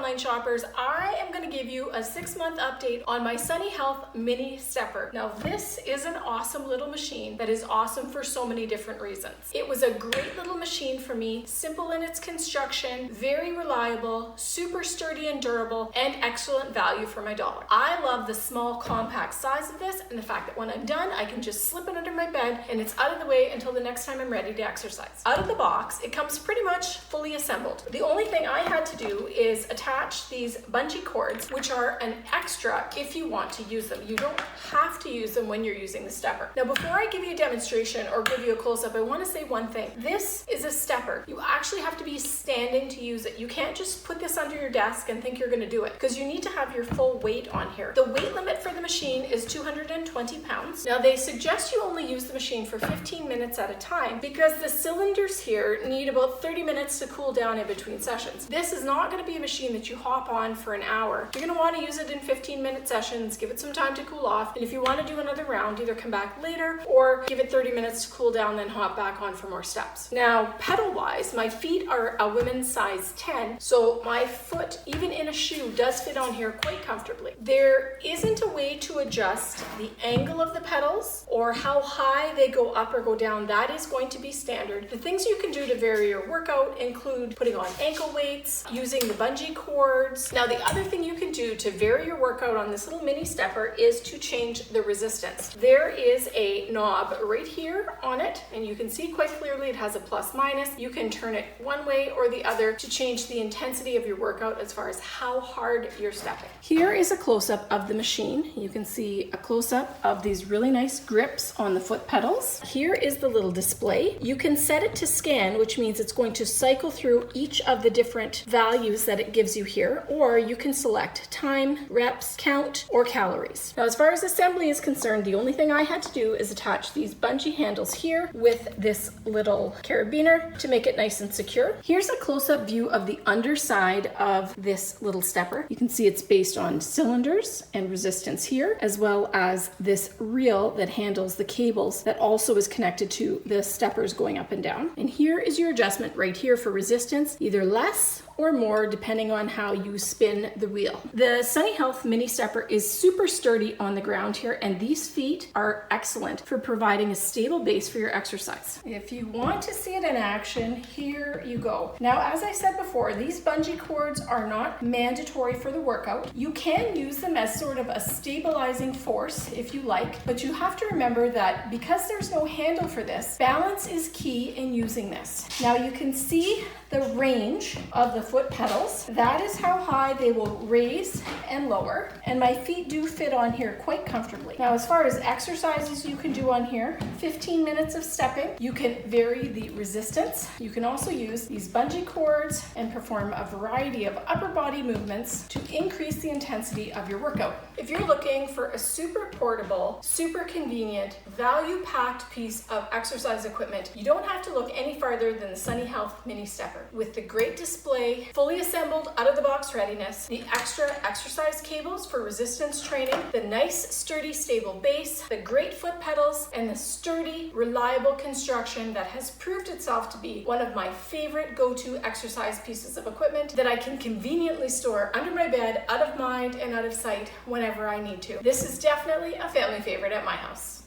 online shoppers, I am going to give you a 6-month update on my Sunny Health mini stepper. Now this is an awesome little machine that is awesome for so many different reasons. It was a great little machine for me, simple in its construction, very reliable, super sturdy and durable, and excellent value for my dollar. I love the small compact size of this and the fact that when I'm done, I can just slip it under my bed and it's out of the way until the next time I'm ready to exercise. Out of the box, it comes pretty much fully assembled. The only thing I had to do is attach these bungee cords, which are an extra if you want to use them. You don't have to use them when you're using the stepper. Now, before I give you a demonstration or give you a close-up, I want to say one thing. This is a stepper. You actually have to be standing to use it. You can't just put this under your desk and think you're going to do it because you need to have your full weight on here. The weight limit for the machine is 220 pounds. Now, they suggest you only use the machine for 15 minutes at a time because the cylinders here need about 30 minutes to cool down in between sessions. This is not going to be a machine that you hop on for an hour. You're going to want to use it in 15-minute sessions, give it some time to cool off, and if you want to do another round, either come back later or give it 30 minutes to cool down, then hop back on for more steps. Now, pedal-wise, my feet are a women's size 10, so my foot, even in a shoe, does fit on here quite comfortably. There isn't a way to adjust the angle of the pedals or how high they go up or go down. That is going to be standard. The things you can do to vary your workout include putting on ankle weights, using the bungee cords. Now, the other thing you can do to vary your workout on this little mini stepper is to change the resistance. There is a knob right here on it, and you can see quite clearly it has a plus minus. You can turn it one way or the other to change the intensity of your workout as far as how hard you're stepping. Here is a close-up of the machine. You can see a close-up of these really nice grips on the foot pedals. Here is the little display. You can set it to scan, which means it's going to cycle through each of the different values that it gives you here, or you can select time, reps, count, or calories. Now, as far as assembly is concerned, the only thing I had to do is attach these bungee handles here with this little carabiner to make it nice and secure. Here's a close-up view of the underside of this little stepper. You can see it's based on cylinders and resistance here, as well as this reel that handles the cables that also is connected to the steppers going up and down. And here is your adjustment right here for resistance, either less or more depending on how you spin the wheel. The Sunny Health mini stepper is super sturdy on the ground here, and these feet are excellent for providing a stable base for your exercise. If you want to see it in action, here you go. Now, as I said before, these bungee cords are not mandatory for the workout. You can use them as sort of a stabilizing force if you like, but you have to remember that because there's no handle for this, balance is key in using this. Now, you can see the range of the foot pedals. That is how high they will raise and lower, and my feet do fit on here quite comfortably. Now, as far as exercises you can do on here, 15 minutes of stepping. You can vary the resistance. You can also use these bungee cords and perform a variety of upper body movements to increase the intensity of your workout. If you're looking for a super portable, super convenient, value-packed piece of exercise equipment, you don't have to look any farther than the Sunny Health mini stepper. With the great display, fully assembled out-of-the-box readiness, the extra exercise cables for resistance training, the nice, sturdy, stable base, the great foot pedals, and the sturdy, reliable construction that has proved itself to be one of my favorite go-to exercise pieces of equipment that I can conveniently store under my bed, out of mind and out of sight whenever I need to. This is definitely a family favorite at my house.